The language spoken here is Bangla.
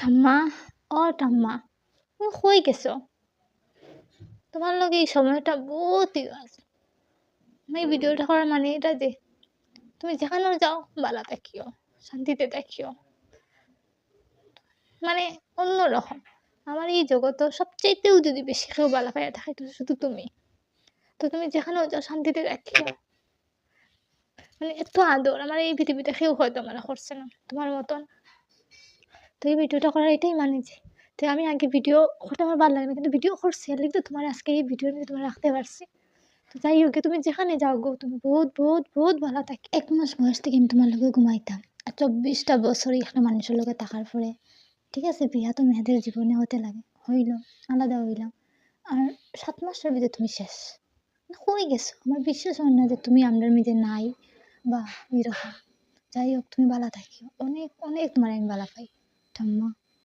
ঠাম্মা, ও ঠাম্মা, তুমি কই গেছো? তোমার লগে এই সময়টা বহুত আছে। আমি এই ভিডিওটা করার মানে এটা যে তুমি যেখানেও যাও বালা থাকিও, শান্তিতে থাকিও। মানে অন্যরকম। আমার এই জগতেও সবচাইতেও যদি বেশি কেউ বালা পাইয়া থাকে তো শুধু তুমি। তো তুমি যেখানেও যাও শান্তিতে থাকিও। মানে এত আদর আমার এই পৃথিবীতে কেউ হয়তো আমার করছে না তোমার মতন। তো এই ভিডিওটা করার এটাই মানে যে তো আমি আগে ভিডিও করতে আমার ভালো লাগে না কিন্তু ভিডিও করছি এর লিগে তো তোমার আজকে এই ভিডিও নিয়ে তোমার রাখতে পারছি। তো যাই হোক তুমি যেখানে যাও গো তুমি বহুত বহুত বহুত ভালো থাকি। 1 মাস বয়স থেকে আমি তোমার লগে ঘুমাইতাম আর 24টা বছর একটা মানুষের লগে থাকার পরে ঠিক আছে বিয়া তো মেয়েদের জীবনে হতে লাগে হইল আলাদা হইলাম আর 7 মাসের ভিতরে তুমি শেষ হয়ে গেছো আমার বিশ্বাস হয় না যে তুমি আমার মধ্যে নাই বা এরকম যাই হোক তুমি ভালো থাকিও অনেক অনেক তোমার আমি ভালো পাই ঠাম্মা।